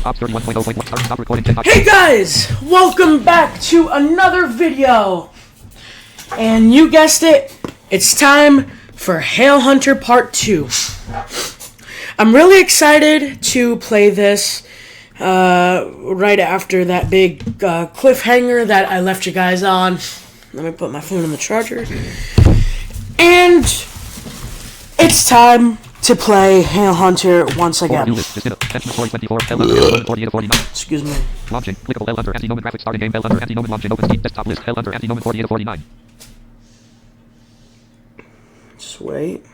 Hey guys! Welcome back to another video! And you guessed it, it's time for Hail Hunter Part 2. I'm really excited to play this right after that big cliffhanger that I left you guys on. Let me put my phone in the charger. And it's time to play Hail Hunter once again. Excuse me. Launching. Clickable Hail Hunter anti-Noman graphics starting game. Hail Hunter anti-Noman launching open Steam desktop list. Hail Hunter anti-Noman 48 to 49. Just wait.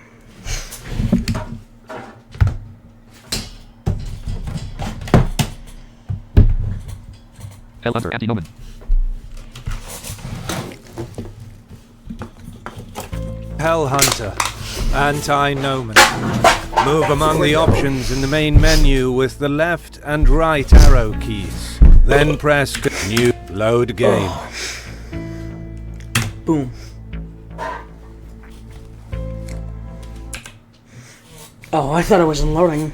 Hail Hunter anti-Noman. Hail Hunter anti-Noman. Move among the options in the main menu with the left and right arrow keys. Then press New Load Game. Boom. Oh, I thought it wasn't loading.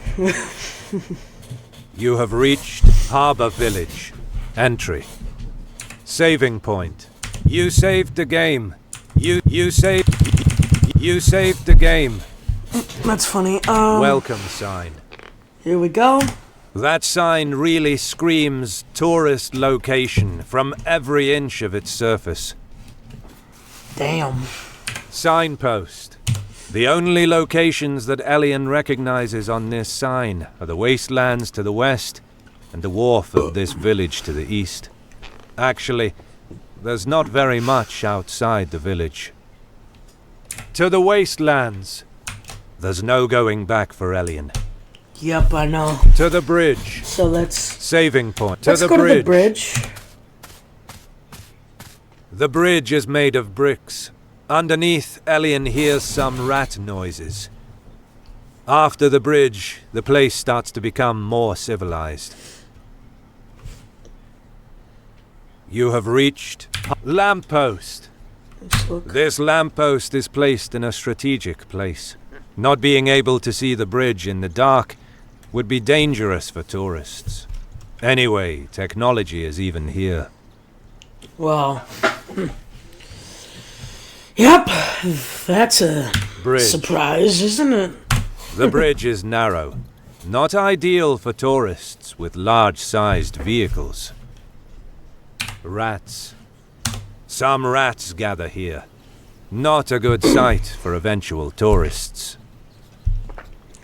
You have reached Harbor Village. Entry. Saving point. You saved the game. You saved the game. That's funny. Welcome sign. Here we go. That sign really screams tourist location from every inch of its surface. Damn. Signpost. The only locations that Elian recognizes on this sign are the wastelands to the west and the wharf of this village to the east. Actually, there's not very much outside the village. To the wastelands. There's no going back for Elian. Yep, I know. To the bridge. So let's... Saving point. Let's go to the bridge. The bridge is made of bricks. Underneath, Elian hears some rat noises. After the bridge, the place starts to become more civilized. You have reached lamppost. This lamppost is placed in a strategic place. Not being able to see the bridge in the dark would be dangerous for tourists. Anyway, technology is even here. Well, yep, that's a surprise, isn't it? The bridge is narrow, not ideal for tourists with large-sized vehicles. Rats. Some rats gather here. Not a good sight for eventual tourists.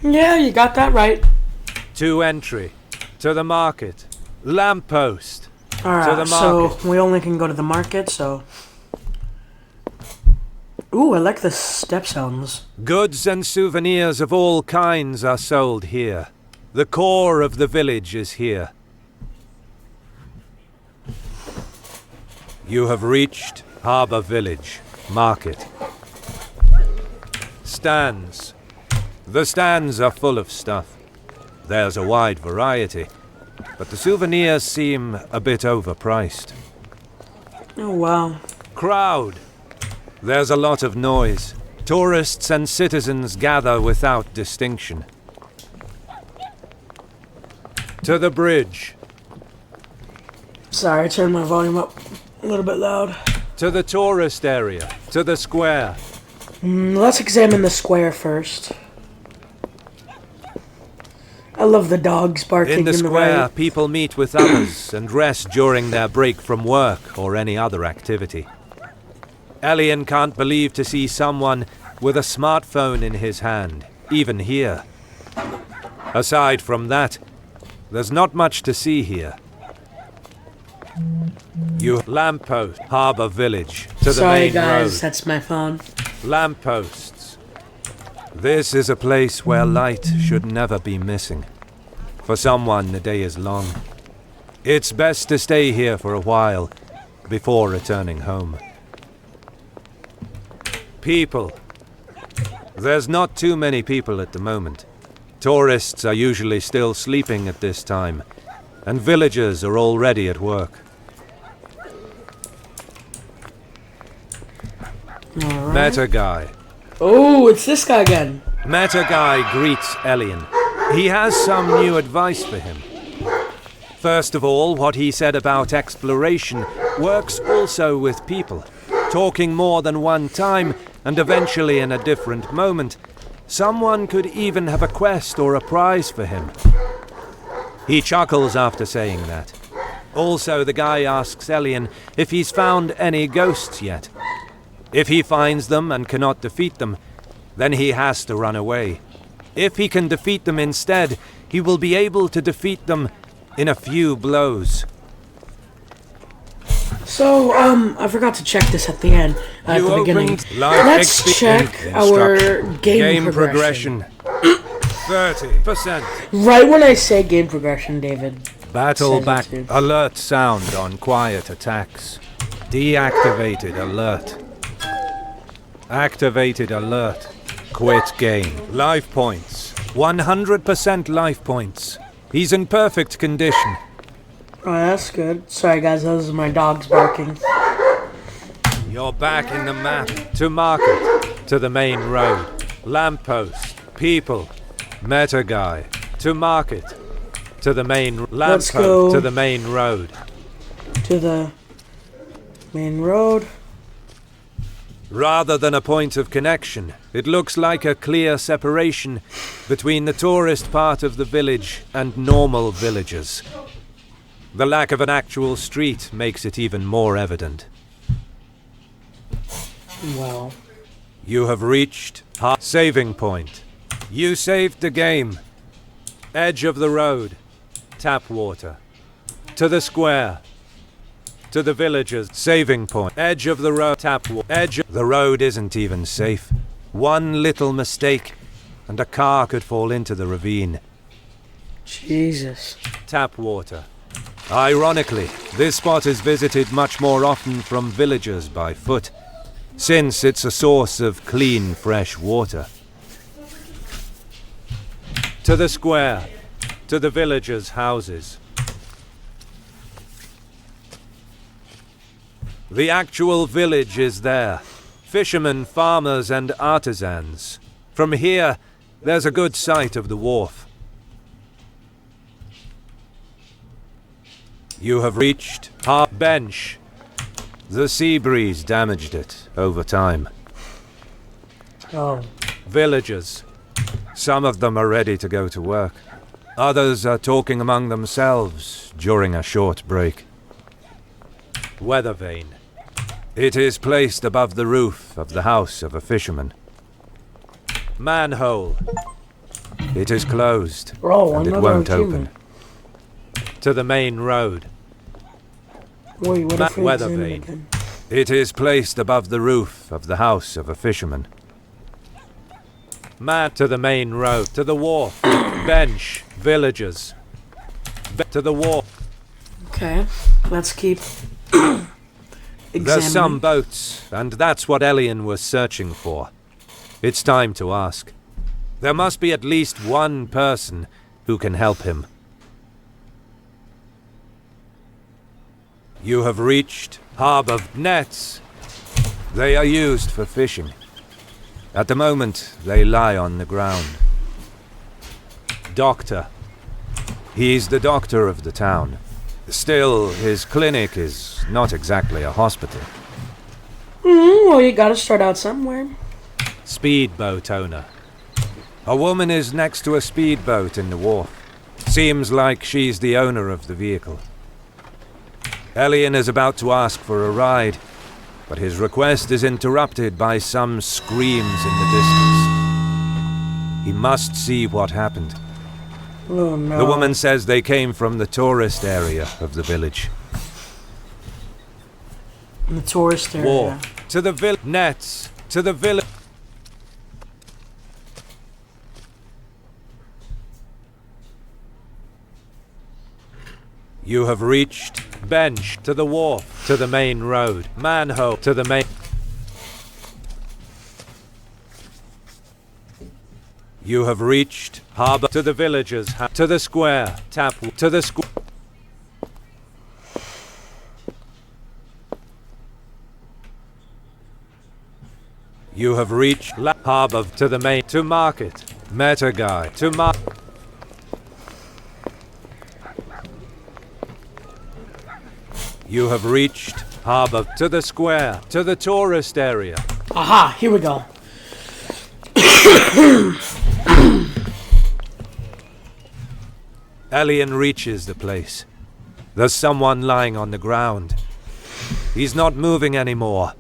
Yeah, you got that right. To entry. To the market. Lamppost. Alright, to the market. So we only can go to the market, so... Ooh, I like the step sounds. Goods and souvenirs of all kinds are sold here. The core of the village is here. You have reached Harbor Village. Market. Stands. The stands are full of stuff. There's a wide variety, but the souvenirs seem a bit overpriced. Oh, wow. Crowd. There's a lot of noise. Tourists and citizens gather without distinction. To the bridge. Sorry, I turned my volume up a little bit loud. To the tourist area. To the square. Let's examine the square first. I love the dogs barking in the square, right. People meet with others and rest during their break from work or any other activity. Elian can't believe to see someone with a smartphone in his hand, even here. Aside from that, there's not much to see here. You lamppost, Harbor Village, to the Sorry main guys, road. that's my phone. Lampposts. This is a place where light should never be missing. For someone, the day is long. It's best to stay here for a while before returning home. People. There's not too many people at the moment. Tourists are usually still sleeping at this time, and villagers are already at work. Right. Met a guy. Oh, it's this guy again. Met a guy greets Elian. He has some new advice for him. First of all, what he said about exploration works also with people. Talking more than one time, and eventually in a different moment, someone could even have a quest or a prize for him. He chuckles after saying that. Also, the guy asks Elian if he's found any ghosts yet. If he finds them and cannot defeat them, then he has to run away. If he can defeat them instead, he will be able to defeat them in a few blows. So, I forgot to check this at the end, at the beginning. Let's check our game progression. 30%. Right when I say game progression, David. Battle says back. it too. Alert sound on quiet attacks. Deactivated alert. Activated alert. Quit game. Life points. 100% life points. He's in perfect condition. Oh, that's good. Sorry, guys, those are my dogs barking. You're back in the map. To market. To the main road. Lamppost. People. Meta guy. To market. To the main Let's lamppost. go. To the main road. To the main road. Rather than a point of connection, it looks like a clear separation between the tourist part of the village and normal villagers. The lack of an actual street makes it even more evident. Well, You have reached saving point. You saved the game. Edge of the road. Tap water. To the square. To the villagers. Saving point. Edge of the road. Tap water. Edge. The road isn't even safe. One little mistake, and a car could fall into the ravine. Jesus. Tap water. Ironically, this spot is visited much more often from villagers by foot, since it's a source of clean, fresh water. To the square. To the villagers' houses. The actual village is there. Fishermen, farmers, and artisans. From here, there's a good sight of the wharf. You have reached our bench. The sea breeze damaged it over time. Oh. Villagers. Some of them are ready to go to work. Others are talking among themselves during a short break. Weather vane. It is placed above the roof of the house of a fisherman. Manhole. It is closed, Oh, and it another won't achievement. open. To the main road. Wait, what if Weather it's in vane. again? It is placed above the roof of the house of a fisherman. To the main road. To the wharf. Bench. Villagers. To the wharf. Okay, let's keep There's some examining. boats, and that's what Elian was searching for. It's time to ask. There must be at least one person who can help him. You have reached harbor nets. They are used for fishing. At the moment, they lie on the ground. Doctor. He's the doctor of the town. Still, his clinic is not exactly a hospital. Well, you gotta start out somewhere. Speedboat owner. A woman is next to a speedboat in the wharf. Seems like she's the owner of the vehicle. Elian is about to ask for a ride, but his request is interrupted by some screams in the distance. He must see what happened. Oh no. The woman says they came from the tourist area of the village. In the tourist area. War. To the village. Nets. To the village. You have reached bench. To the wharf. To the main road. Manhole. To the main. You have reached harbor. To the villagers. To the square. Tap. To the square. You have reached harbor. To the main. To market. Meta guy. To market. You have reached Harbour to the square, to the tourist area. Aha, here we go. Elian reaches the place. There's someone lying on the ground. He's not moving anymore,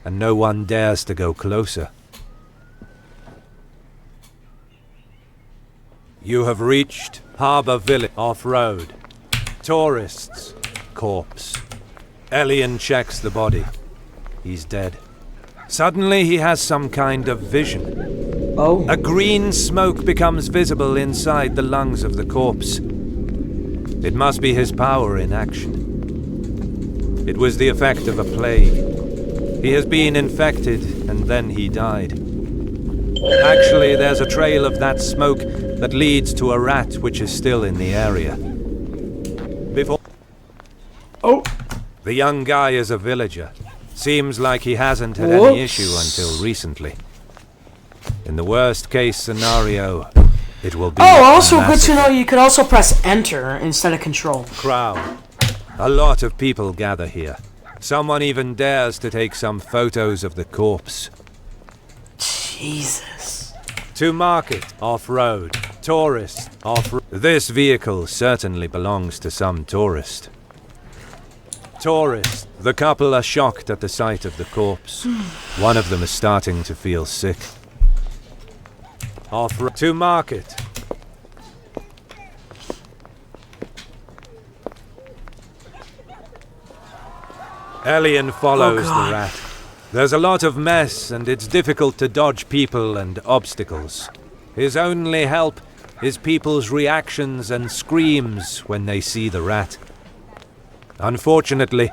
and no one dares to go closer. You have reached Harbour Village, off-road. Tourists, corpse. Elian checks the body. He's dead. Suddenly he has some kind of vision. Oh. A green smoke becomes visible inside the lungs of the corpse. It must be his power in action. It was the effect of a plague. He has been infected, and then he died. Actually, there's a trail of that smoke that leads to a rat which is still in the area. Before... Oh. The young guy is a villager. Seems like he hasn't had Whoops. any issue until recently. In the worst case scenario, it will be Oh, also good massive to know you could also press enter instead of control. crowd. A lot of people gather here. Someone even dares to take some photos of the corpse. Jesus. To market, off-road, tourist, off-road. This vehicle certainly belongs to some tourist. Tourist. The couple are shocked at the sight of the corpse. One of them is starting to feel sick. Off-road. To market. Elian follows the God. rat. There's a lot of mess, and it's difficult to dodge people and obstacles. His only help is people's reactions and screams when they see the rat. Unfortunately,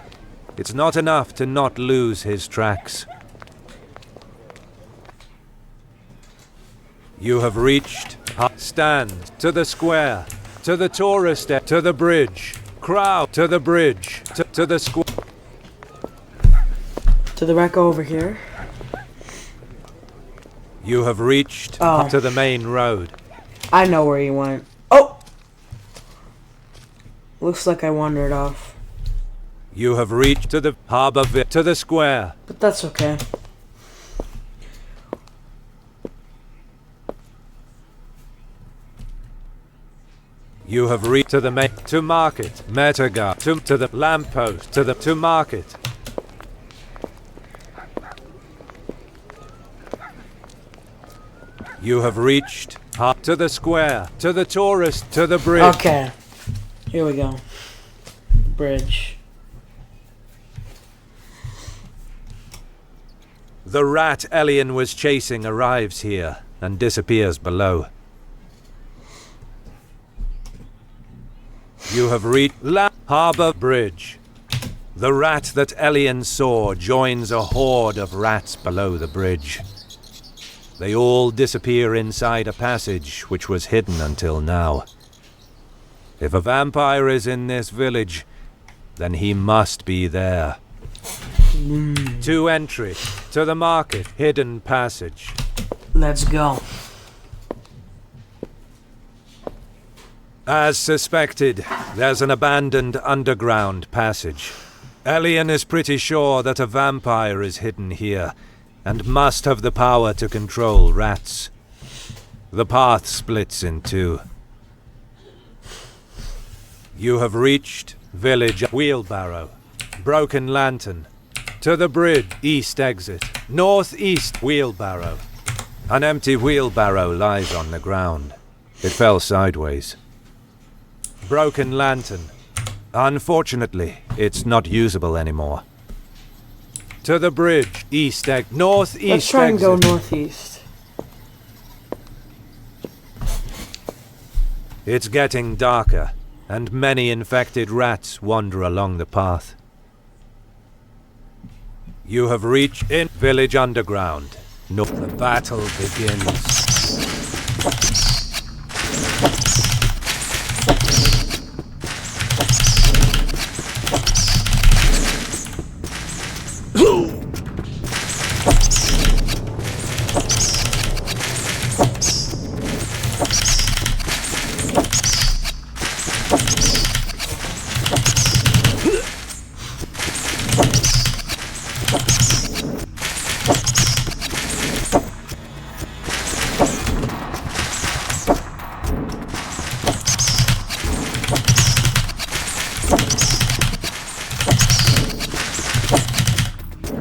it's not enough to not lose his tracks. You have reached stand to the square, to the tourist, to the bridge, crowd, to the bridge, to the square. To the wreck over here. You have reached Oh. to the main road. I know where you went. Oh! Looks like I wandered off. You have reached to the harbour, to the square. But that's okay. You have reached to the to market, Metagar, to the lamppost, to market. You have reached to the square, to the tourist, to the bridge. Okay. Here we go. Bridge. The rat Elian was chasing arrives here and disappears below. You have reached Harbour Bridge. The rat that Elian saw joins a horde of rats below the bridge. They all disappear inside a passage which was hidden until now. If a vampire is in this village, then he must be there. To entry, to the market, hidden passage. Let's go. As suspected, there's an abandoned underground passage. Elian is pretty sure that a vampire is hidden here, and must have the power to control rats. The path splits in two. You have reached village wheelbarrow, broken lantern, to the bridge, east exit, northeast wheelbarrow. An empty wheelbarrow lies on the ground. It fell sideways. Broken lantern. Unfortunately, it's not usable anymore. To the bridge, east exit, northeast Let's try and go exit. northeast. It's getting darker, and many infected rats wander along the path. You have reached in village underground. No, the battle begins.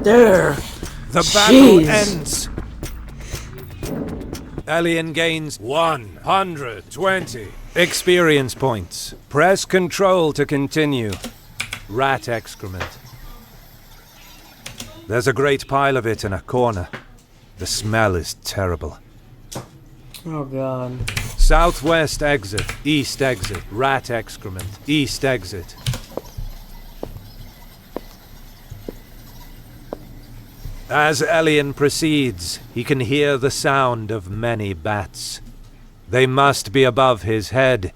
there. The battle Jeez. ends. Elian gains 120 experience points. Press control to continue. Rat excrement. There's a great pile of it in a corner. The smell is terrible. Oh god. Southwest exit, east exit, rat excrement, east exit. As Elian proceeds, he can hear the sound of many bats. They must be above his head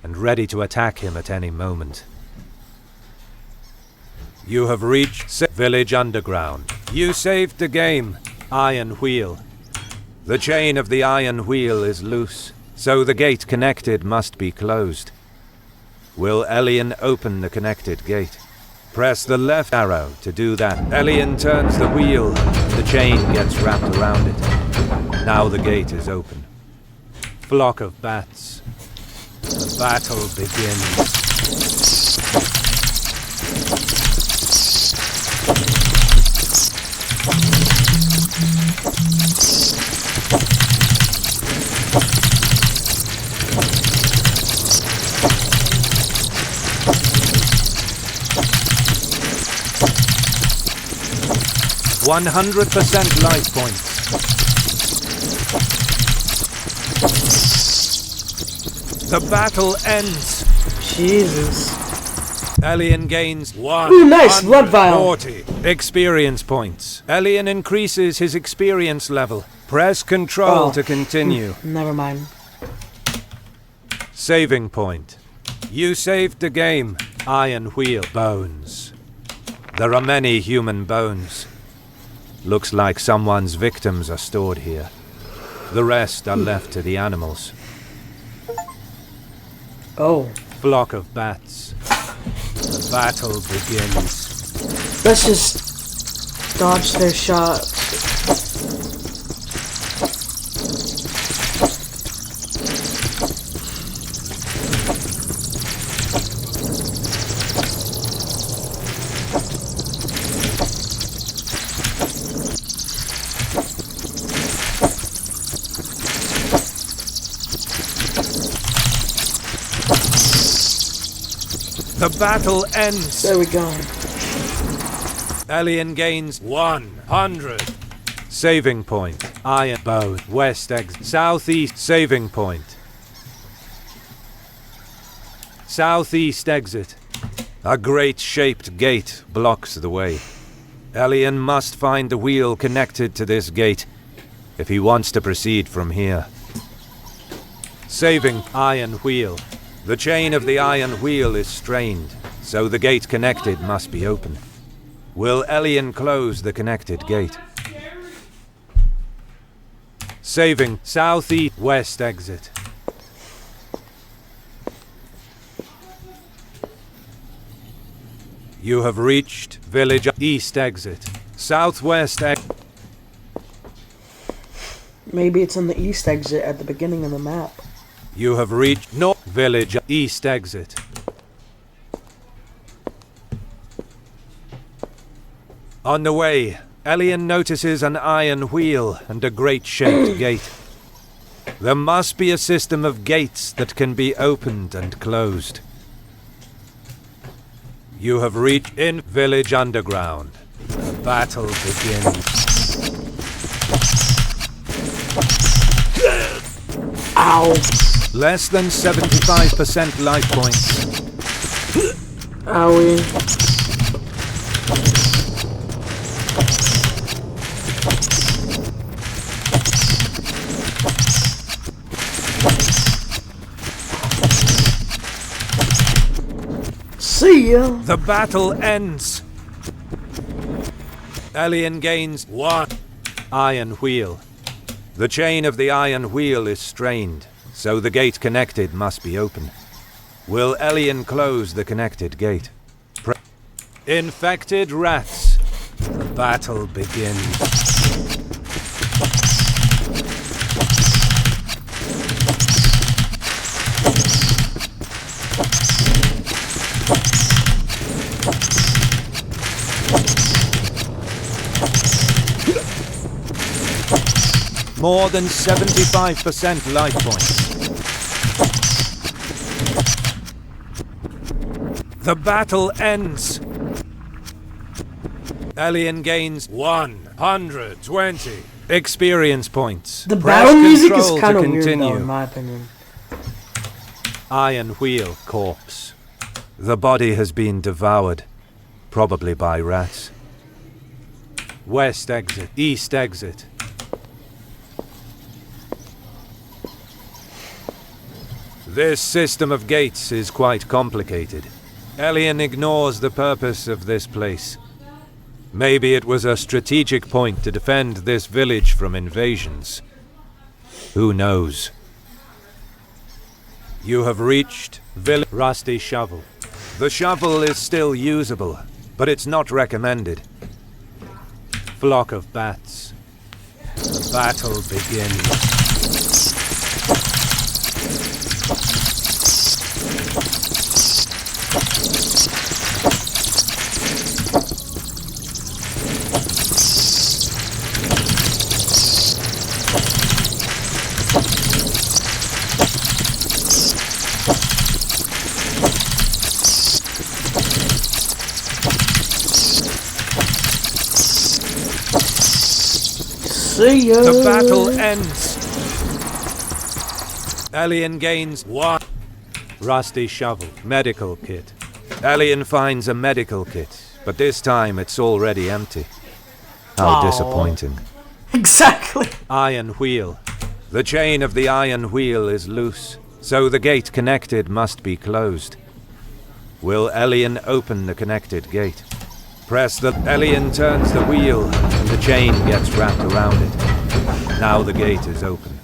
and ready to attack him at any moment. You have reached Village Underground. You saved the game, Iron Wheel. The chain of the Iron Wheel is loose, so the gate connected must be closed. Will Elian open the connected gate? Press the left arrow to do that. Elian turns the wheel, and the chain gets wrapped around it. Now the gate is open. Flock of bats. The battle begins. 100% life points. The battle ends. Jesus. Elian gains Ooh, nice, blood vial. 140 experience points. Elian increases his experience level. Press control to continue. Never mind. Saving point. You saved the game. Iron Wheel. Bones. There are many human bones. Looks like someone's victims are stored here. The rest are left to the animals. Oh. Flock of bats. The battle begins. Let's just dodge their shots. The battle ends. There we go. Elian gains 100. Saving point. Iron Bow. West exit. Southeast. Saving point. Southeast exit. A great shaped gate blocks the way. Elian must find the wheel connected to this gate if he wants to proceed from here. Saving Iron Wheel. The chain of the Iron Wheel is strained, so the gate connected must be open. Will Elian close the connected gate? Saving Southeast West exit. You have reached Village East exit. Southwest exit. Maybe it's on the east exit at the beginning of the map. You have reached North Village East exit. On the way, Elian notices an iron wheel and a great shaped gate. There must be a system of gates that can be opened and closed. You have reached in Village Underground. The battle begins. Ow. Less than 75% life points. Owie. See ya. The battle ends. Elian gains 1 iron wheel. The chain of the iron wheel is strained, so the gate connected must be open. Will Elian close the connected gate? Infected rats. The battle begins. More than 75% life points. The battle ends. Elian gains 120 experience points. The Press battle music is control kind to of weird, though, continue. in my opinion. Iron Wheel corpse. The body has been devoured, probably by rats. West exit, east exit. This system of gates is quite complicated. Elian ignores the purpose of this place. Maybe it was a strategic point to defend this village from invasions. Who knows? You have reached Rusty Shovel. The shovel is still usable, but it's not recommended. Flock of bats. The battle begins. See ya. The battle ends. Elian gains 1. Rusty Shovel. Medical kit. Elian finds a medical kit, but this time it's already empty. How Aw. disappointing. Exactly. Iron Wheel. The chain of the iron wheel is loose, so the gate connected must be closed. Will Elian open the connected gate? Press the... Elian turns the wheel, and the chain gets wrapped around it. Now the gate is open.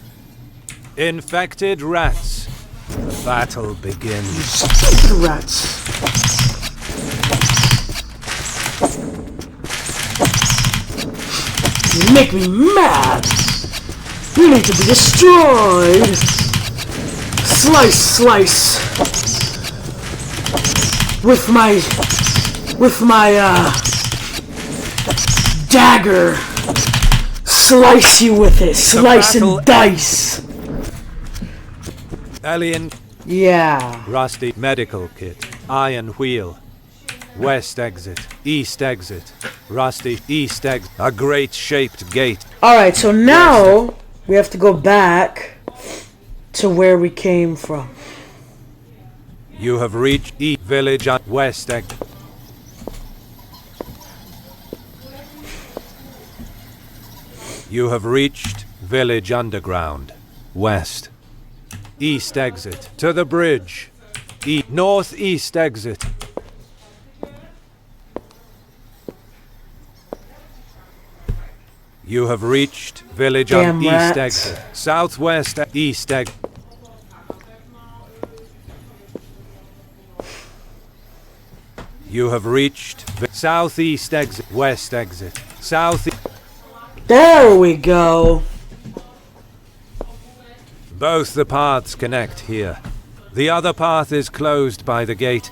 Infected rats. The battle begins. Stupid rats. You make me mad. You need to be destroyed. Slice, slice. With my dagger. Slice you with it. Slice battle and dice. Elian. Yeah. Rusty medical kit. Iron wheel. West exit. East exit. Rusty east exit. A great shaped gate. Alright, so now we have to go back to where we came from. You have reached East Village on West exit. You have reached Village Underground. West. East exit. To the bridge. Northeast exit. You have reached Village on Damn East rats. exit. Southwest East exit. You have reached Southeast exit. West exit. South. There we go. Both the paths connect here. The other path is closed by the gate.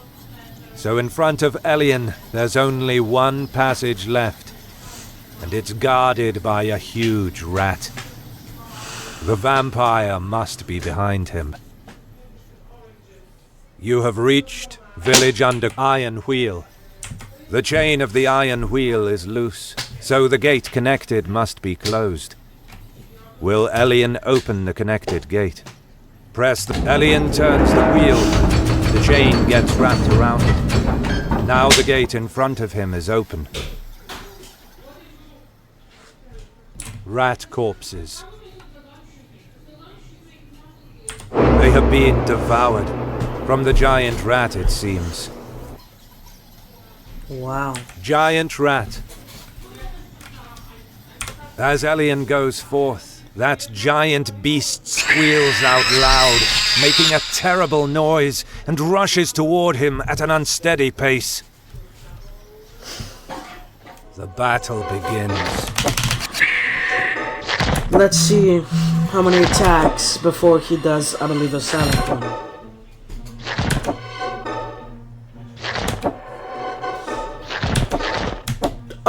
So in front of Elian, there's only one passage left. And it's guarded by a huge rat. The vampire must be behind him. You have reached Village under Iron Wheel. The chain of the iron wheel is loose, so the gate connected must be closed. Will Elian open the connected gate? Press the... Elian turns the wheel. The chain gets wrapped around it. Now the gate in front of him is open. Rat corpses. They have been devoured. From the giant rat, it seems. Wow. Giant rat. As Elian goes forth, that giant beast squeals out loud, making a terrible noise, and rushes toward him at an unsteady pace. The battle begins. Let's see how many attacks before he does, I believe, a silent one.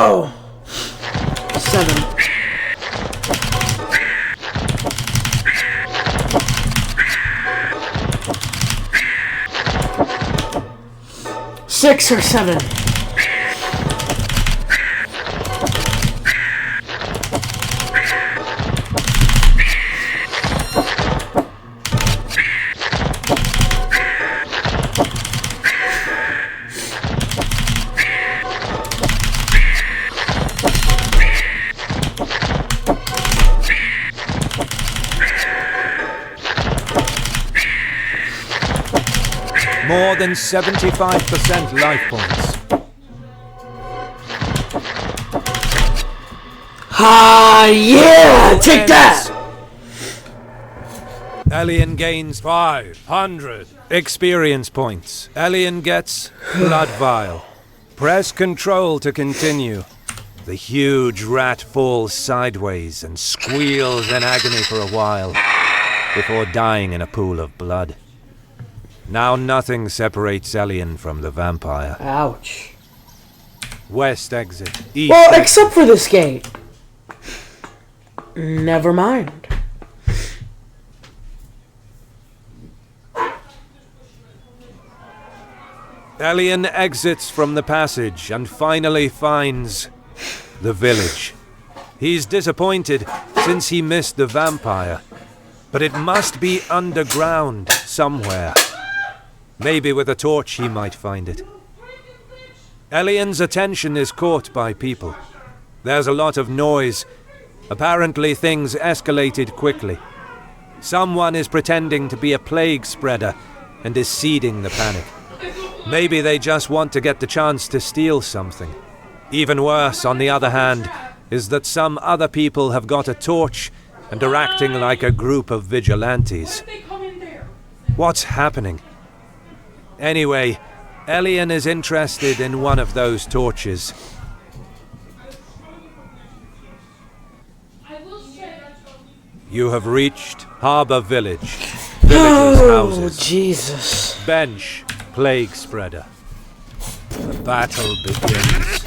Oh. 7. 6 or 7. More than 75% life points. Ah, yeah! Take that! Elian gains 500 experience points. Elian gets Blood Vial. Press Control to continue. The huge rat falls sideways and squeals in agony for a while before dying in a pool of blood. Now nothing separates Elian from the vampire. Ouch. West exit. East Well, exit. except for this gate. Never mind. Elian exits from the passage and finally finds the village. He's disappointed since he missed the vampire, but it must be underground somewhere. Maybe with a torch he might find it. Elian's attention is caught by people. There's a lot of noise. Apparently things escalated quickly. Someone is pretending to be a plague spreader and is seeding the panic. Maybe they just want to get the chance to steal something. Even worse, on the other hand, is that some other people have got a torch and are acting like a group of vigilantes. What's happening? Anyway, Elian is interested in one of those torches. You have reached Harbour Village. Villagers' Oh, houses. Jesus. Bench, plague spreader. The battle begins.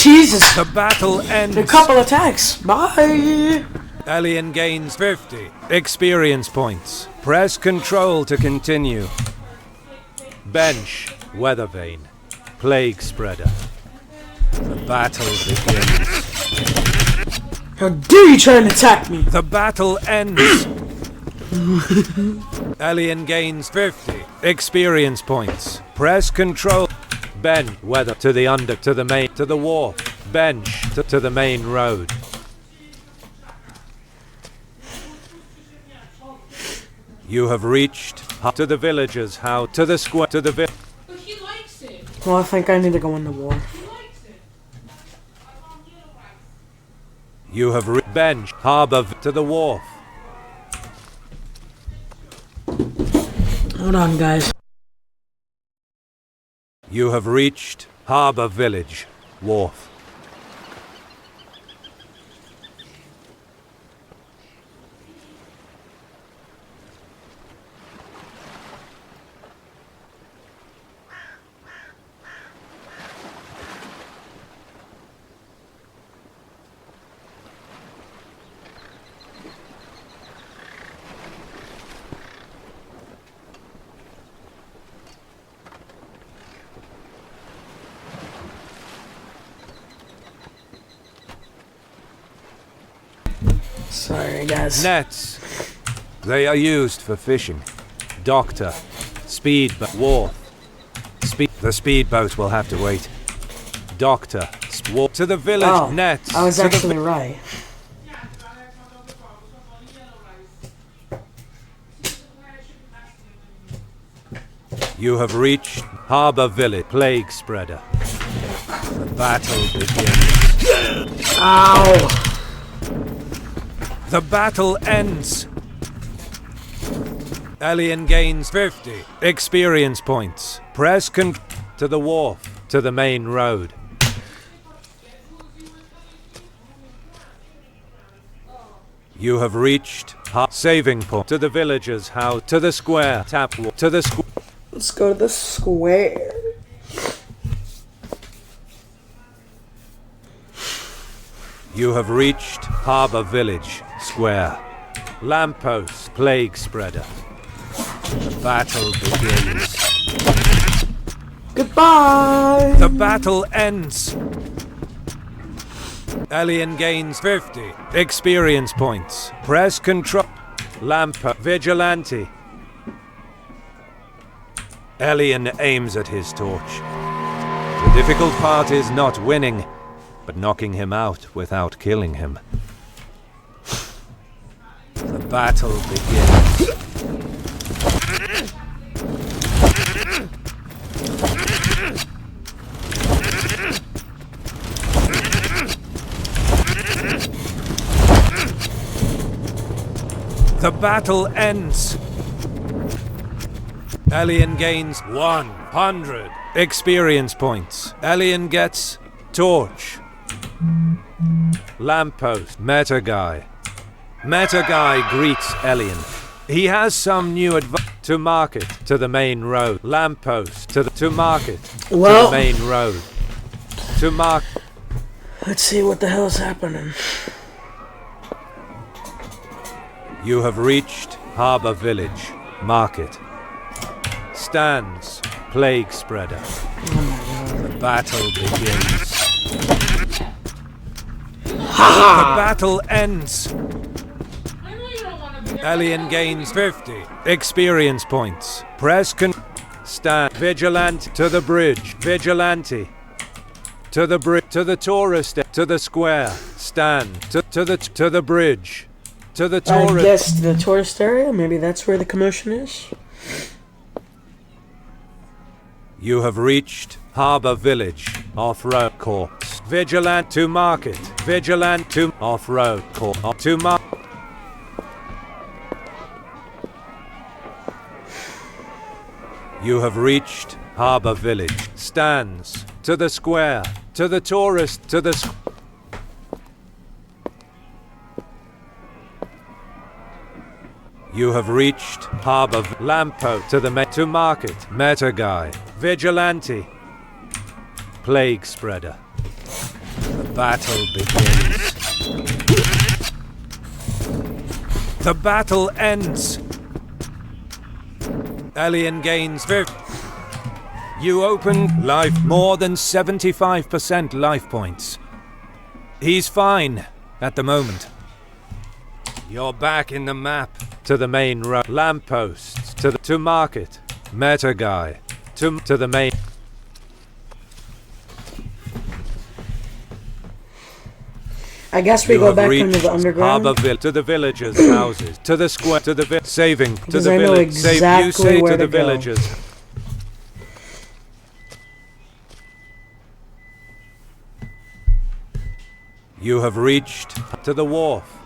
Jesus. The battle ends. A couple attacks. Bye. Elian gains 50 experience points. Press Control to continue. Bench, Weathervane, plague spreader. The battle begins. How dare you try and attack me? The battle ends. Elian gains 50 experience points. Press Control. Ben, weather to the under, to the main, to the wharf. Bench to the main road. You have reached to the villagers' house, to the square, to the village. But he likes it. Well, I think I need to go in the war. He likes it. You have reached Bench, Harbour to the wharf. Hold on, guys. You have reached Harbour Village, wharf. Sorry, guys. Nets. They are used for fishing. Doctor. Speedboat. Wharf. The speedboat will have to wait. Doctor. Walk to the village. Oh, Nets. I was to the actually right. You have reached Harbour Village, plague spreader. The battle begins. Ow! The battle ends. Elian gains 50 experience points. Press to the wharf, to the main road. You have reached saving point to the villagers' house, to the square, tap to the square. Let's go to the square. You have reached Harbour Village Square. Lamppost, plague spreader. The battle begins. Goodbye. The battle ends. Elian gains 50 experience points. Press control. Lamper Vigilante. Elian aims at his torch. The difficult part is not winning, but knocking him out without killing him. The battle begins. The battle ends. Elian gains 100 experience points. Elian gets torch. Lamppost. Meta Guy. Meta Guy greets Elian. He has some new advice. To market. To the main road. Lamppost. To market. Well, to the main road. To mark. Let's see what the hell is happening. You have reached Harbor Village. Market. Stands. Plague Spreader. The battle begins. The battle ends. I know you don't want to be. Elian gains 50 experience points. Press con. Stand. Vigilante to the bridge. Vigilante. To the bridge. To the tourist. To the square. Stand. To the bridge. To the I tourist. guess the tourist area. Maybe that's where the commotion is. You have reached Harbor Village. Off-road course. Vigilant to market. Vigilant to off-road course. To market. You have reached Harbor Village. Stands. To the square. To the tourist. To the You have reached Harbor Lampo to the to market. Meta Guy. Vigilante. Plague Spreader. The battle begins. The battle ends. Elian gains 50. You open life more than 75% life points. He's fine at the moment. You're back in the map. To the main road. Lampposts. To market. Meta Guy. To the main. I guess we You go have back into reached the underground. Harborville. To the villagers' houses. To the square. To the saving. To Because the I know village. Save. You exactly say where to the to go. villagers. You have reached to the wharf.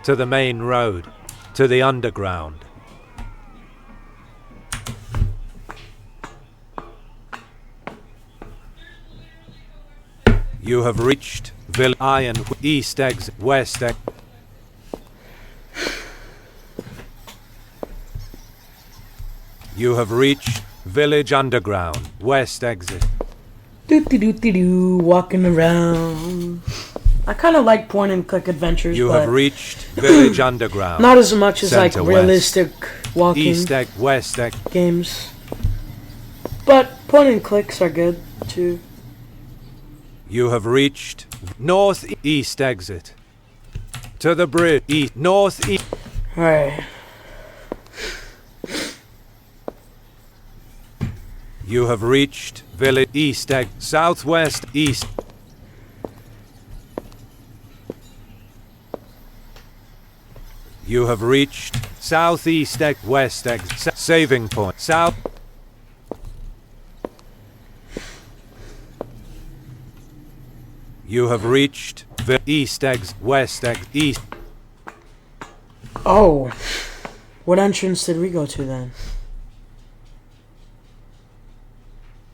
To the main road. To the underground. You have reached Iron East exit, West exit. You have reached Village Underground, West exit. Do walking around. I kind of like point and click adventures, You but have reached Village Underground. not as much as like Center realistic walking East exit, West exit. games. But point and clicks are good too. You have reached Northeast exit. To the bridge, East, Northeast. All right. You have reached Village East exit, Southwest East. You have reached Southeast exit, West exit, saving point, South. You have reached East exit, West exit, East. Oh, what entrance did we go to then?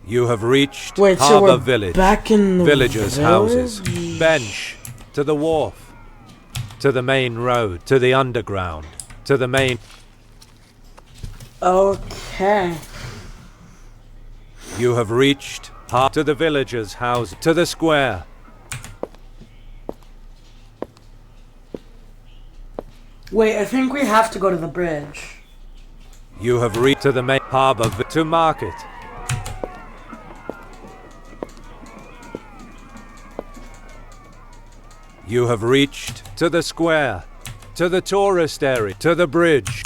You have reached Wait, so Harbor we're Village. back in the Villagers' houses. village? Bench. To the wharf. To the main road. To the underground. To the main. Okay. You have reached to the villagers' house. To the square. Wait, I think we have to go to the bridge. You have reached to the main harbor to market. You have reached to the square, to the tourist area, to the bridge.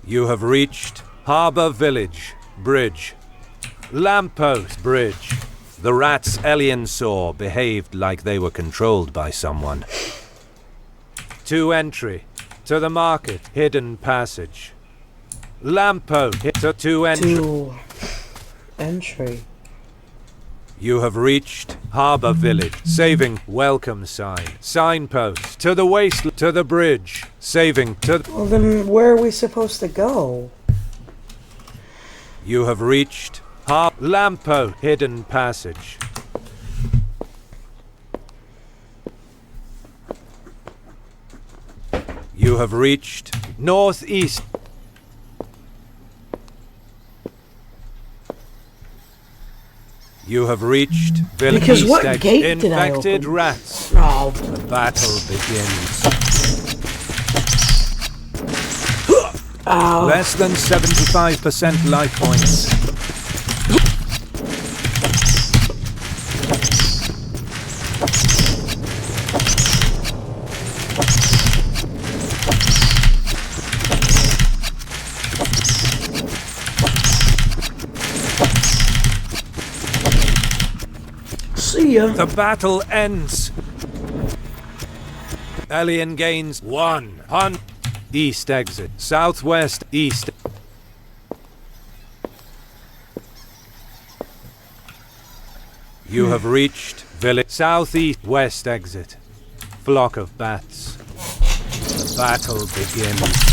You have reached Harbor Village, bridge. Lamppost, bridge. The rats Elian saw behaved like they were controlled by someone. To entry, to the market, hidden passage. Lamppost, to entry. To entry. You have reached Harbor Village. Saving welcome sign. Signpost. To the waste. To the bridge. Saving to. Well, then where are we supposed to go? You have reached Lamppost. Hidden passage. You have reached northeast. You have reached Village. Because what East gate exit. did I Infected open? rats. Oh, The battle begins. ow. Less than 75% life points. See ya. The battle ends. Elian gains 1 on east exit. Southwest east. You have reached village. Southeast west exit. Flock of bats. The battle begins.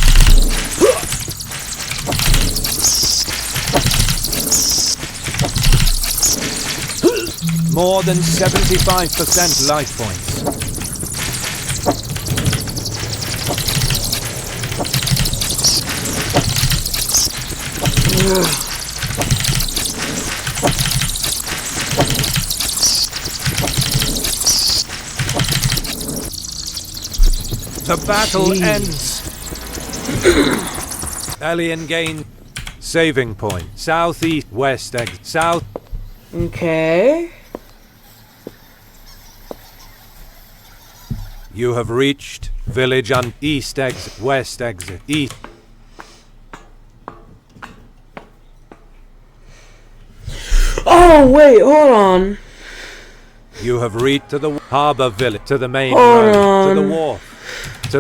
More than 75% life points. The battle ends. Elian gained saving point. Southeast west exit. South. Okay. You have reached village on east exit. West exit. East. Oh, wait, hold on. You have reached to the harbor village. To the main Hold road. To the on. wharf.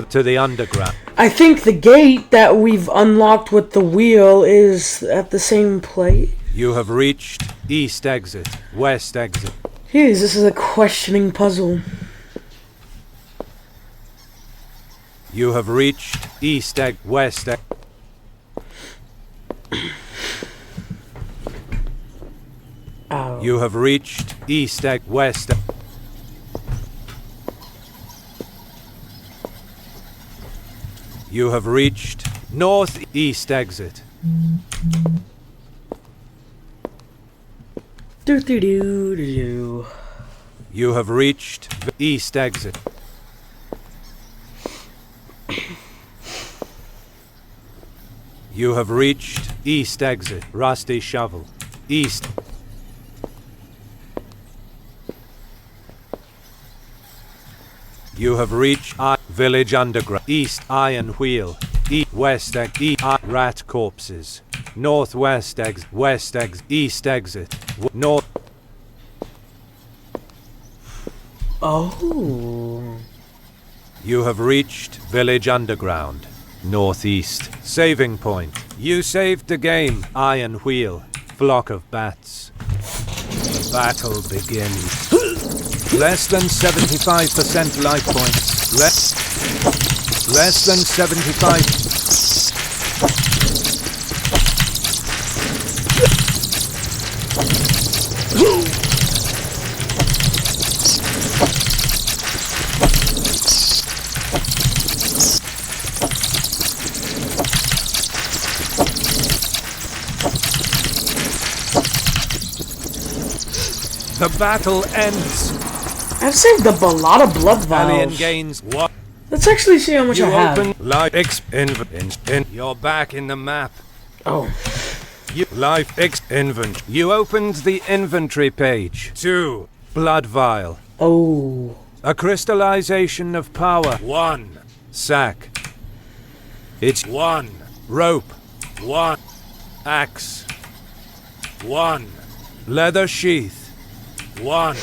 To the underground. I think the gate that we've unlocked with the wheel is at the same place. You have reached east exit. West exit. Jeez, this is a questioning puzzle. You have reached east egg. West egg. Ow. You have reached east egg. West egg. You have reached northeast exit. Do do do do do. You have reached east exit. You have reached east exit. Rusty shovel. East. You have reached village underground. East iron wheel. East west exit. Rat corpses. Northwest exit. West exit. East exit. North. Oh. You have reached village underground. Northeast. Saving point. You saved the game. Iron wheel. Flock of bats. The battle begins. Less than 75% life points. Less than 75. The battle ends. I've saved up a lot of blood Alien vials. gains what? Let's actually see how much You I have. open life in. You're back in the map. Oh. You opened the inventory page. 2. Blood vial. Oh. A crystallization of power. 1. Sack. It's 1. Rope. 1. Axe. 1. Leather sheath. 1.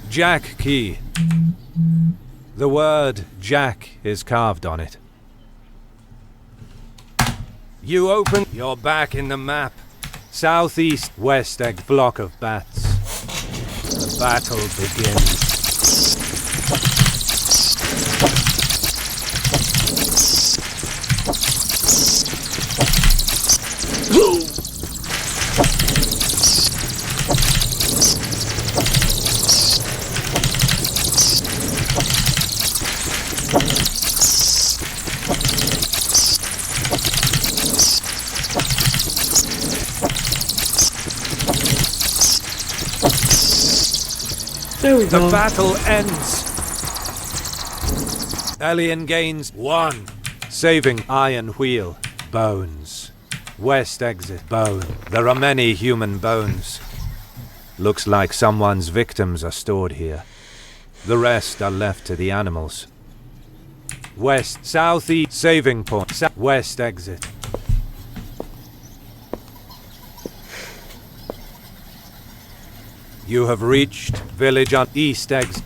Jack key. The word Jack is carved on it. You open. You're back in the map. Southeast, west egg flock of bats. The battle begins. There we The go. battle ends. Alien gains 1. Saving iron wheel. Bones. West exit. Bone. There are many human bones. Looks like someone's victims are stored here. The rest are left to the animals. West. Southeast. Saving point. West exit. You have reached village on east exit.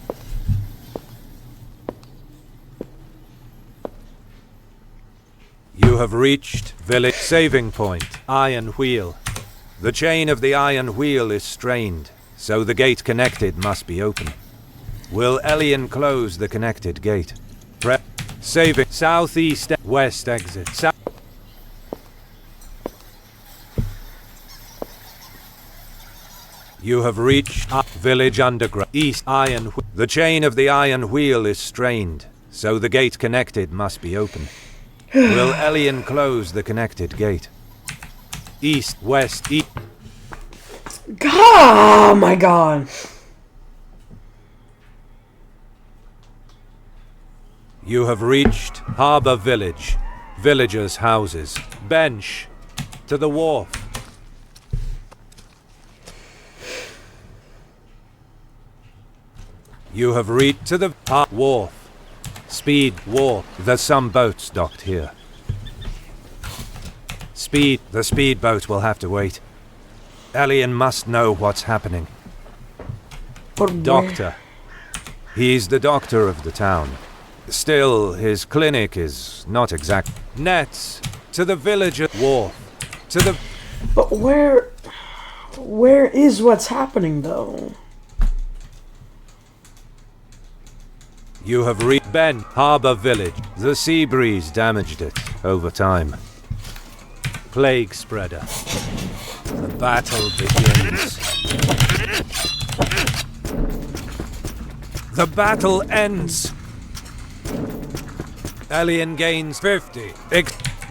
You have reached village saving point. Iron wheel. The chain of the iron wheel is strained, so the gate connected must be open. Will Elian close the connected gate? Saving southeast west exit. You have reached village underground. East iron. The chain of the iron wheel is strained, so the gate connected must be open. Will Elian close the connected gate? East, west, east. Oh my god. You have reached Harbor Village. Villagers' houses. Bench. To the wharf. You have reached to the wharf. Speed, wharf. There's some boats docked here. Speed. The speedboat will have to wait. Elian must know what's happening. But where- Doctor. He's the doctor of the town. Still, his clinic is not exact. Nets. To the villager wharf. To the... But where is what's happening though? You have reached Ben Harbor Village. The sea breeze damaged it over time. Plague spreader. The battle begins. The battle ends. Alien gains 50.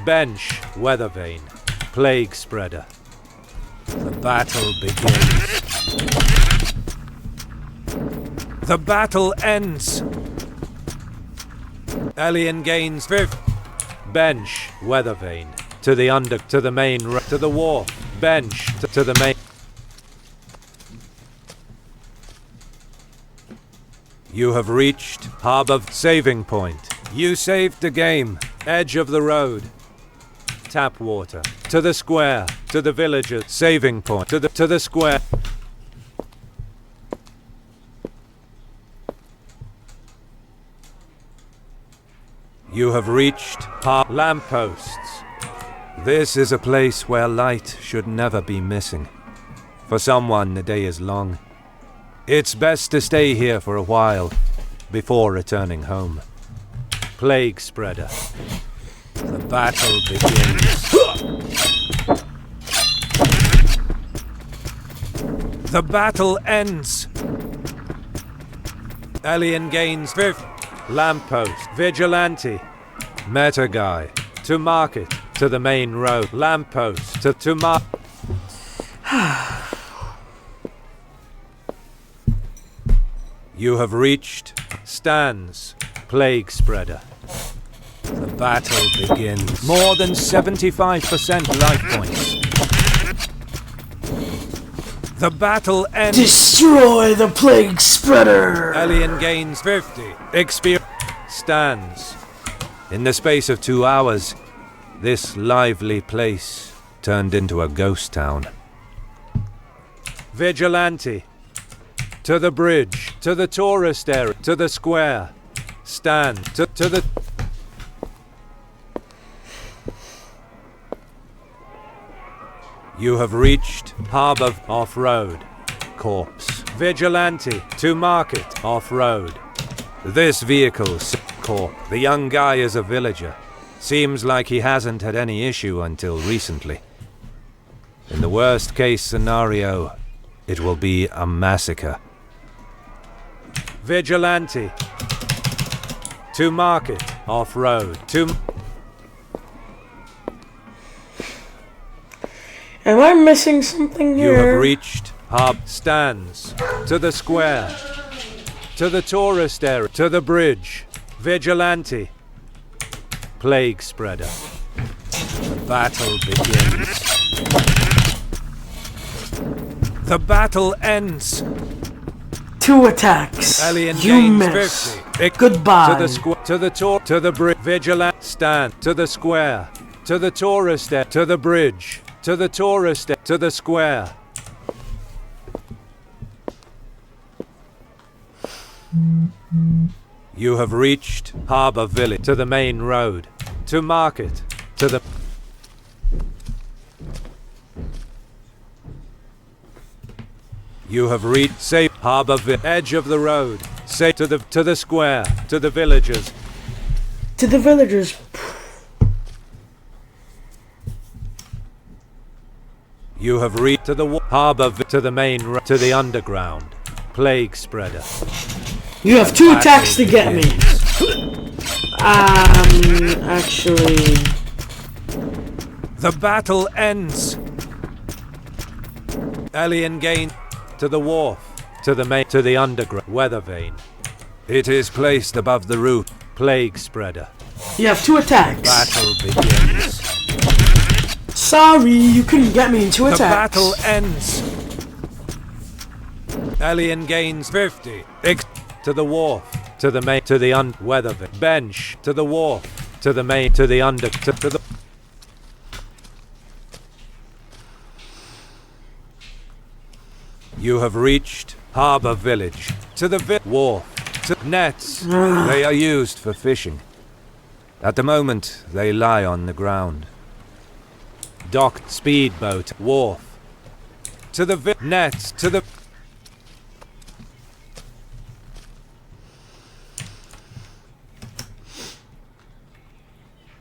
Bench. Weather vane. Plague spreader. The battle begins. The battle ends. Alien gains 50. Bench. Weather vane. To the main, to the wharf. Bench. To the main. You have reached Harbor Saving Point. You saved the game. Edge of the road. Tap water. To the square. To the villager. Saving point. To the square. You have reached lampposts. This is a place where light should never be missing. For someone, the day is long. It's best to stay here for a while before returning home. Plague spreader. The battle begins. The battle ends. Alien gains 5th. Lamppost. Vigilante. Meta guy. To market. To the main road. Lamppost. To market. You have reached stands, plague spreader. The battle begins. More than 75% life points. The battle ends. Destroy the plague spreader! Alien gains 50 experience. Stands. In the space of 2 hours, this lively place turned into a ghost town. Vigilante. To the bridge, to the tourist area, to the square. Stand. To the... You have reached Harbour off-road. Corpse. Vigilante. To market off-road. This vehicle's corp. The young guy is a villager. Seems like he hasn't had any issue until recently. In the worst case scenario, it will be a massacre. Vigilante. To market off-road. To... Am I missing something here? You have reached hub stands. To the square. To the tourist area. To the bridge. Vigilante. Plague spreader. The battle begins. The battle ends. 2 attacks. Alien you gains miss. 50. Goodbye. To the square. To the tour. To the bridge. Vigilante. Stand. To the square. To the tourist area. To the bridge. To the tourist area. To the square. You have reached Harbour Village. To the main road. To market. To the... You have reached safe Harbour edge of the road. Say to the square. To the villagers. To the villagers. You have reached to the Harbour to the main road. To the underground. Plague spreader. You have 2 attacks to get me. Actually... The battle ends. Alien gain to the wharf. To the main... To the underground. Weather vane. It is placed above the roof. Plague spreader. You have 2 attacks. Battle begins. Sorry, you couldn't get me in 2 attacks. The battle ends. Alien gains 50. To the wharf. To the main. To the weather vane. Bench. To the wharf. To the main. To the under. To the... You have reached Harbour Village. To the wharf. To nets. They are used for fishing. At the moment, they lie on the ground. Docked speedboat. Wharf. To the nets. To the...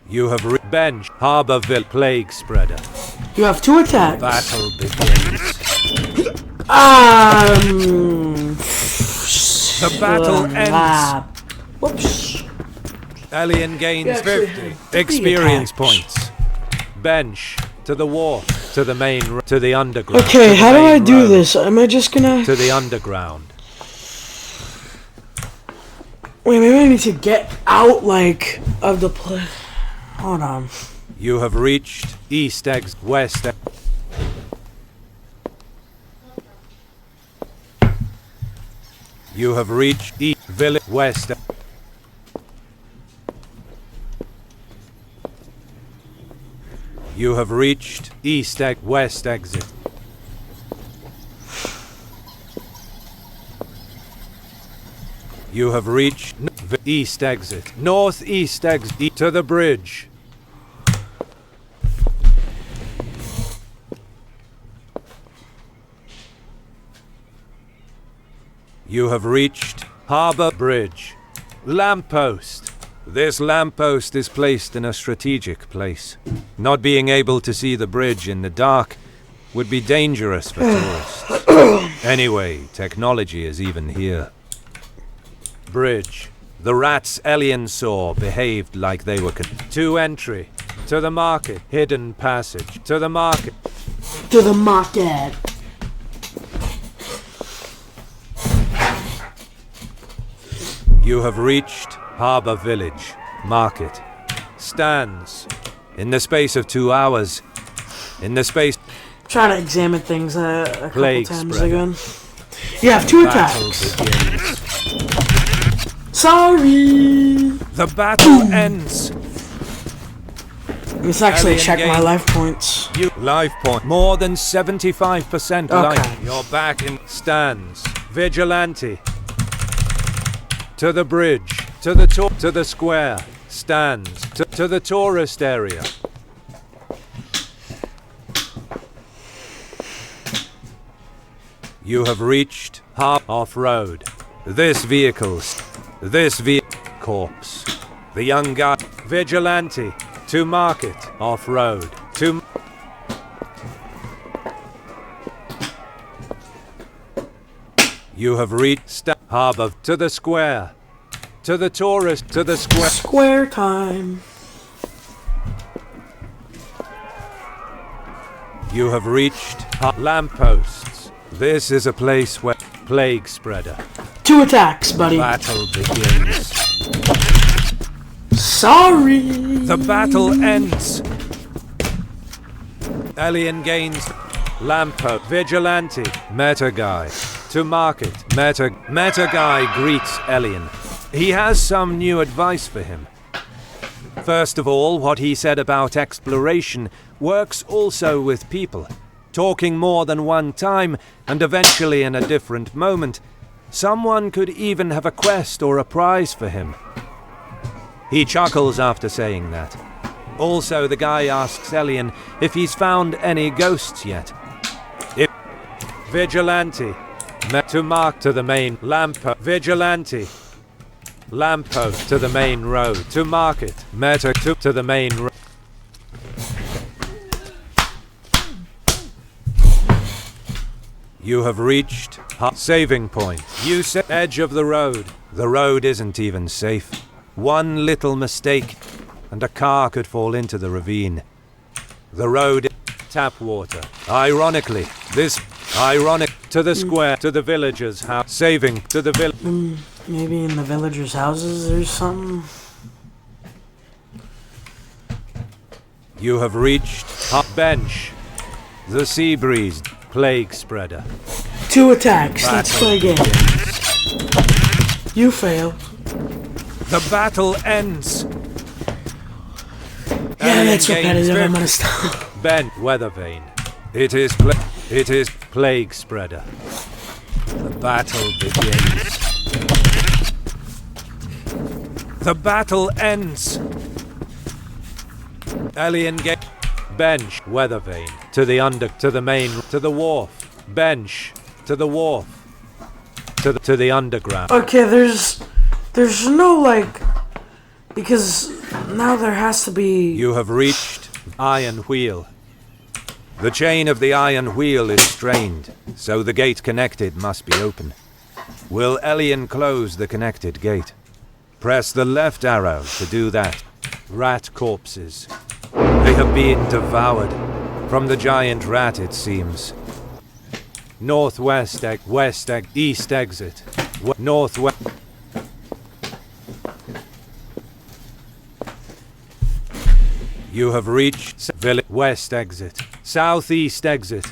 You have bench Harbour Village plague spreader. You have 2 attacks. Battle begins. The battle ends. Whoops. Alien gains You actually 50 had 3 experience attacks. points. Bench to the wharf. To the main. To the underground. Okay, to the how do I main do road, this? Am I just gonna... To the underground. Wait, maybe I need to get out, like, of the place. Hold on. You have reached east eggs west. You have reached east village west. You have reached east west exit. You have reached east exit. Northeast exit to the bridge. You have reached Harbour Bridge. Lamppost. This lamppost is placed in a strategic place. Not being able to see the bridge in the dark would be dangerous for tourists. Anyway, technology is even here. Bridge. The rats Elian saw behaved like they were to entry. To the market. Hidden passage. To the market. To the market. You have reached Harbour Village. Market. Stands. In the space of 2 hours. In the space... Trying to examine things a couple Plague times spreader. again. You have 2 Battle attacks. begins. Sorry. The battle ends. Let's actually Alien check my game. life points. You life point. More than 75% Okay. life. You're back in stands. Vigilante. To the bridge. To the square. Stands. To the tourist area. You have reached off-road. This corpse. The young guy. Vigilante. To market. Off-road. To... You have reached Harbour. To the square. To the tourist. To the square. Square time. You have reached lampposts. This is a place where plague spreader. 2 attacks, buddy. Battle begins. Sorry. The battle ends. Alien gains lamppost. Vigilante. Meta guy. To market. Meta guy greets Alien. He has some new advice for him. First of all, what he said about exploration works also with people. Talking more than one time, and eventually in a different moment, someone could even have a quest or a prize for him. He chuckles after saying that. Also, the guy asks Elian if he's found any ghosts yet. If Vigilante. To mark to the main lamppost. Vigilante. Lamppost to the main road. To market. Meta to the main road. You have reached saving point. You set edge of the road. The road isn't even safe. One little mistake, and a car could fall into the ravine. The road tap water. Ironically, to the square, to the villagers' house. Saving to the village. Maybe in the villagers' houses there's something. You have reached bench. The sea breeze. Plague spreader. 2 attacks. Let's play again. You failed. The battle ends. Yeah, that's Alien gains repetitive. I'm victory. gonna stop. Ben Weathervane. It is plague spreader. The battle begins. The battle ends. Alien game. Bench Weathervane. To the wharf. Bench. To the wharf. To the underground. Okay, there's no like, because now there has to be. You have reached Iron Wheel. The chain of the iron wheel is strained, so the gate connected must be open. Will Elian close the connected gate? Press the left arrow to do that. Rat corpses. They have been devoured. From the giant rat, it seems. Northwest east exit. Northwest. You have reached village west exit. Southeast exit.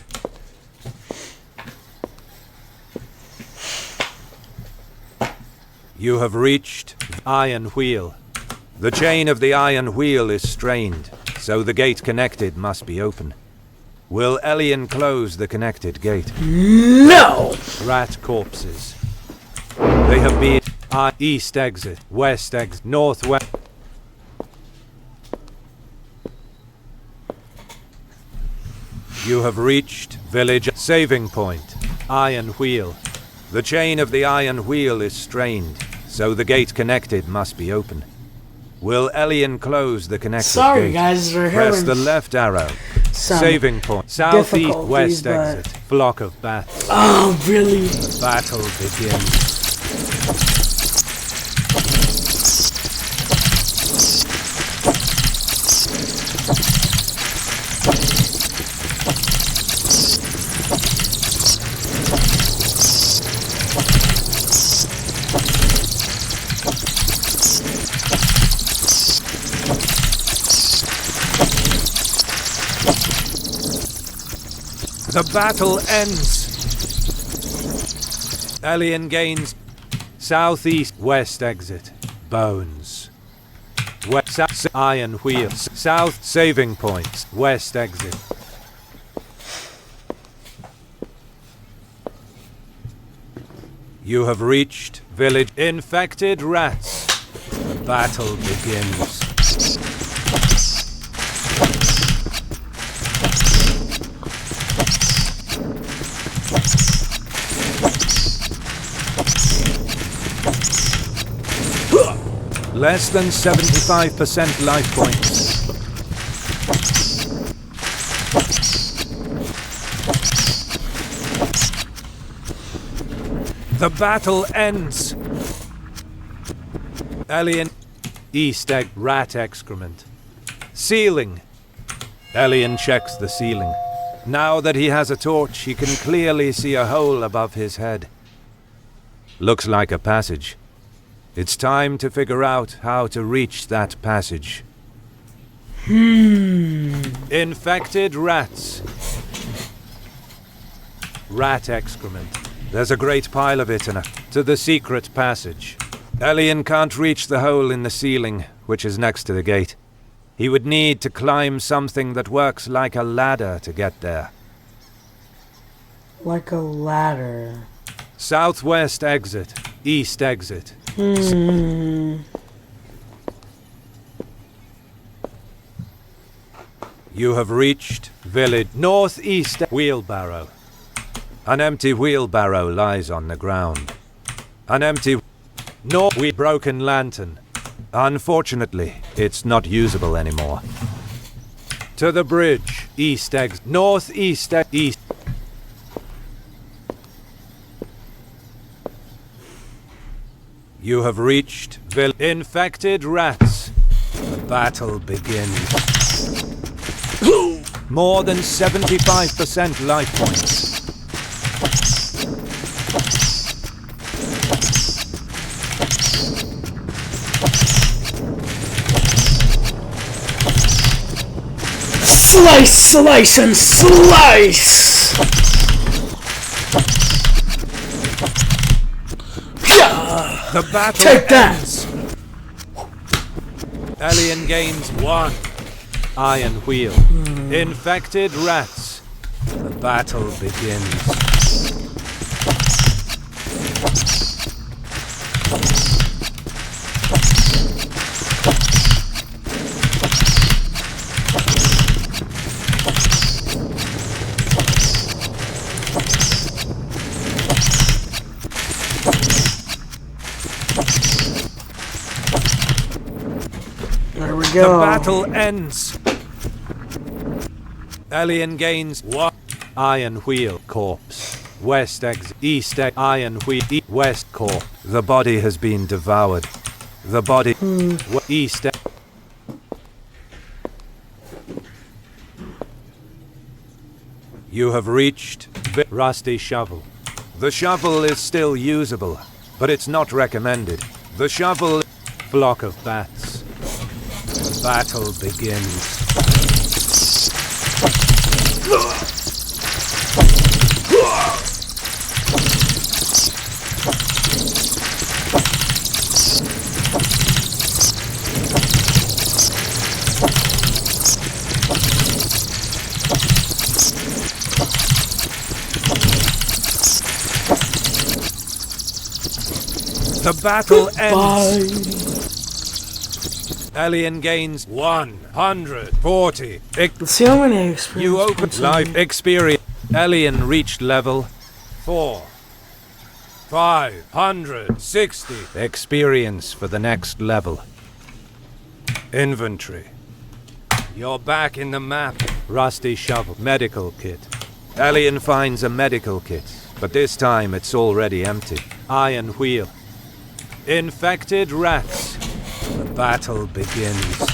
You have reached Iron Wheel. The chain of the iron wheel is strained, so the gate connected must be open. Will Elian close the connected gate? No! Rat corpses. They have been east exit, west exit, northwest. You have reached village saving point. Iron wheel. The chain of the iron wheel is strained, so the gate connected must be open. Will Elian close the connected Sorry, gate? guys, we're Press having the left arrow. some Saving point. Southeast difficulties, west but- exit. Flock of bats. Oh, really? Battle begins. The battle ends. Elian gains southeast, west exit, bones. West, south, iron wheels, south saving points, west exit. You have reached village. Infected rats. The battle begins. Less than 75% life points. The battle ends. Elian. East egg. Rat excrement. Ceiling. Elian checks the ceiling. Now that he has a torch, he can clearly see a hole above his head. Looks like a passage. It's time to figure out how to reach that passage. Infected rats. Rat excrement. There's a great pile of it to the secret passage. Elian can't reach the hole in the ceiling, which is next to the gate. He would need to climb something that works like a ladder to get there. Like a ladder. Southwest exit. East exit. You have reached village. Northeast wheelbarrow. An empty wheelbarrow lies on the ground. An empty broken lantern. Unfortunately, it's not usable anymore. To the bridge. East exit. Northeast east. You have reached infected rats. The battle begins. More than 75% life points. Slice, slice, and slice! The battle Take that! ends. Elian gains 1. Iron wheel. Infected rats. The battle begins. There we The go. battle ends. Elian gains 1. Iron wheel corpse. West exit. East exit. Iron wheel. West corpse. The body has been devoured. The body. East exit. You have reached rusty shovel. The shovel is still usable, but it's not recommended. The shovel. Flock of bats. The battle begins. The battle ends. Elian gains 140. Let's see how many experience You open points I life need. experience. Elian reached level 4. 560 experience for the next level. Inventory. You're back in the map. Rusty shovel. Medical kit. Elian finds a medical kit, but this time it's already empty. Iron wheel. Infected rats. The battle begins.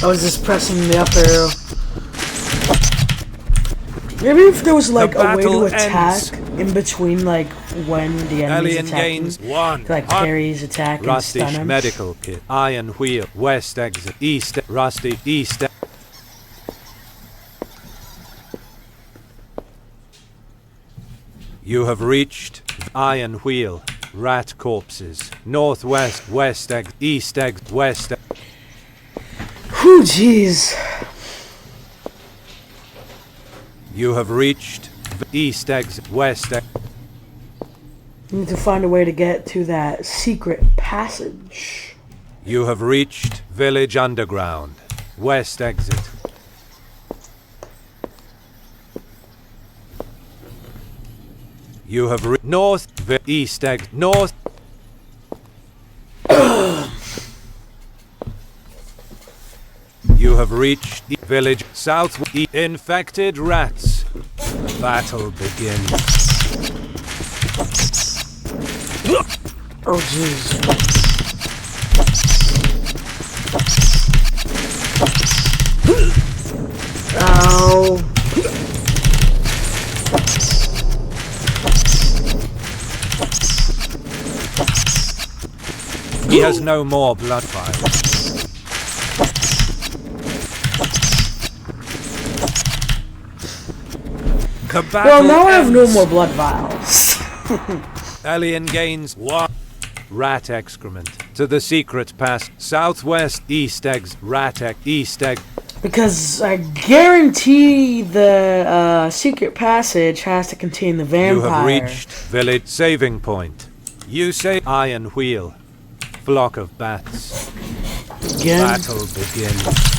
I was just pressing the up arrow. Maybe if there was like a way to attack in between, like when the enemy's Alien attacking, gains 1. like parry his attack and stun Rustish him. medical kit. Iron wheel. West exit. East. Rusty. East. You have reached Iron Wheel. Rat corpses. Northwest. West exit. East exit. West. Whew, jeez. You have reached East exit. West exit. Need to find a way to get to that secret passage. You have reached Village Underground. West exit. You have North East exit. North. You have reached Village South. Infected rats. The battle begins. Oh, jeez. Ow. He has no more blood vials. The battle Well, now I have no ends. more blood vials. Alien gains 1. Rat excrement. To the secret pass. Southwest. East eggs. Rat egg. East egg. Because I guarantee the secret passage has to contain the vampire. You have reached village saving point. You say Iron Wheel. Flock of bats. Again? Battle begins.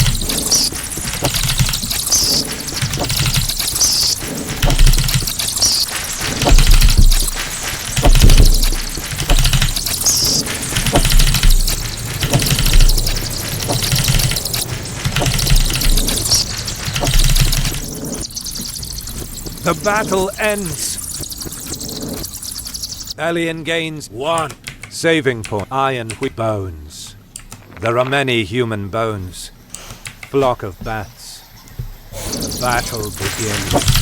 The battle ends. Alien gains 1. Saving point. Iron bones. There are many human bones. Flock of bats. The battle begins.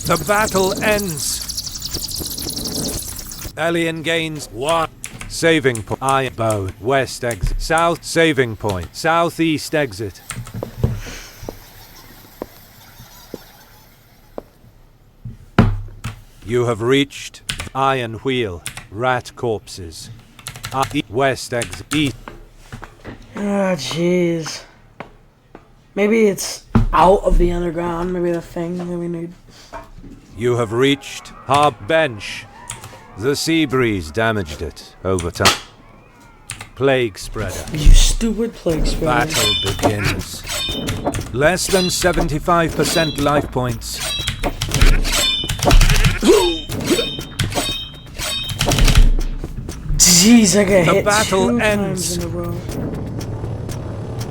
The battle ends. Alien gains 1. Saving point. Iron bone. West exit. South saving point. Southeast exit. You have reached Iron Wheel. Rat corpses. West exit. East. Oh, jeez. Maybe it's out of the underground. Maybe the thing that we need. You have reached Harb Bench. The sea breeze damaged it over time. Plague spreader. You stupid plague spreader. Battle begins. Less than 75% life points. Jeez, I got The hit battle 2 ends. times in a row.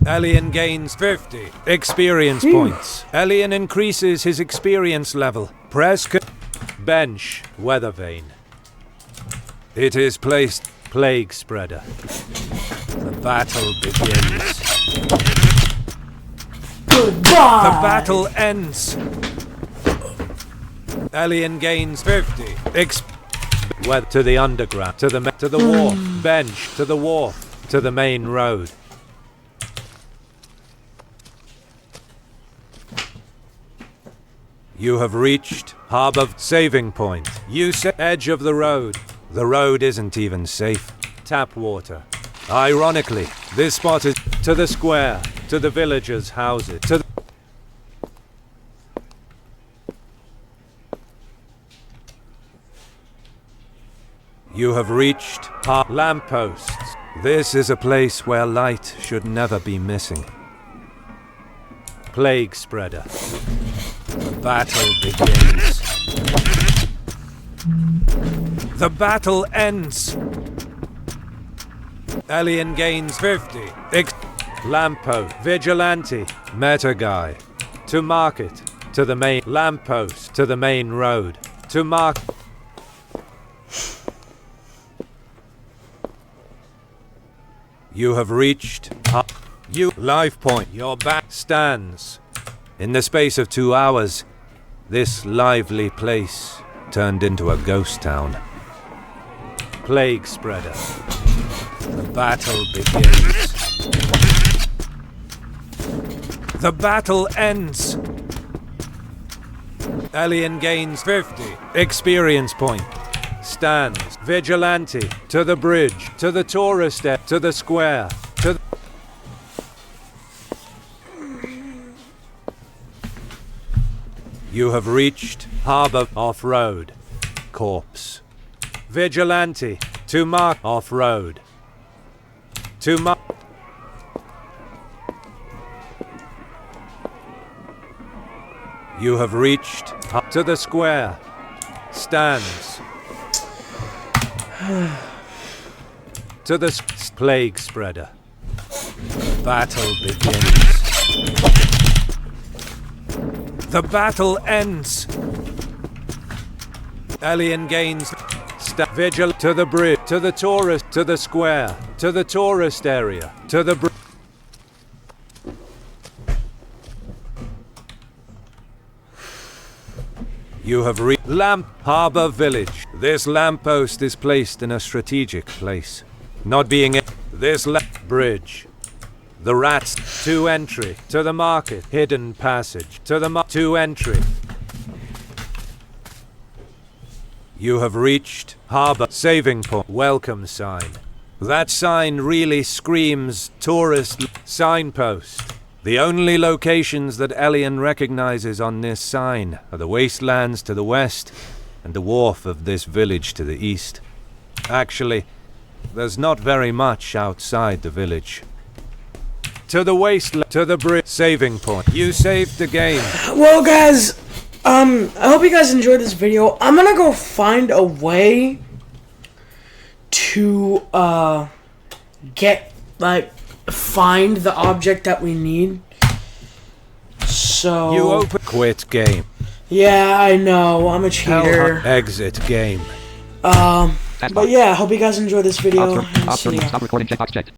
Alien gains 50 experience points. Alien increases his experience level. Press bench weather vane. It is placed plague spreader. The battle begins. Goodbye. The battle ends. Alien gains 50 to the underground, to the wharf, bench, to the wharf, to the main road. You have reached Harbour saving point. You set edge of the road. The road isn't even safe. Tap water. Ironically, this spot is to the square, to the villagers' houses, to the You have reached lampposts. This is a place where light should never be missing. Plague spreader. The battle begins. The battle ends. Alien gains 50. Lamppost. Vigilante. Meta guy. To market. To the main lamppost. To the main road. To mark. You have reached. You life point. Your back stands. In the space of 2 hours, this lively place turned into a ghost town. Plague spreader. The battle begins. The battle ends. Alien gains 50. Experience point. Stands. Vigilante. To the bridge. To the tourist. To the square. To the You have reached Harbor Off-Road. Corpse. Vigilante. To mark Off-Road. To mark. You have reached to the square. Stands. To the plague spreader. Battle begins. The battle ends. Alien gains. Vigil to the bridge. To the tourist. To the square. To the tourist area. To the bridge. You have reached Lamp Harbor Village. This lamppost is placed in a strategic place. Not being in this bridge. The rats to entry. To the market. Hidden passage. To the to entry. You have reached Harbor Saving Point. Welcome sign. That sign really screams tourist signpost. The only locations that Elian recognizes on this sign are the wastelands to the west and the wharf of this village to the east. Actually, there's not very much outside the village. To the wasteland, to the bridge, saving point. You saved the game. Well, guys, I hope you guys enjoyed this video. I'm gonna go find a way to, find the object that we need. So... You open... Quit game. Yeah, I know. I'm a cheater. Exit game. But yeah, I hope you guys enjoyed this video. Stop recording, checkbox checked.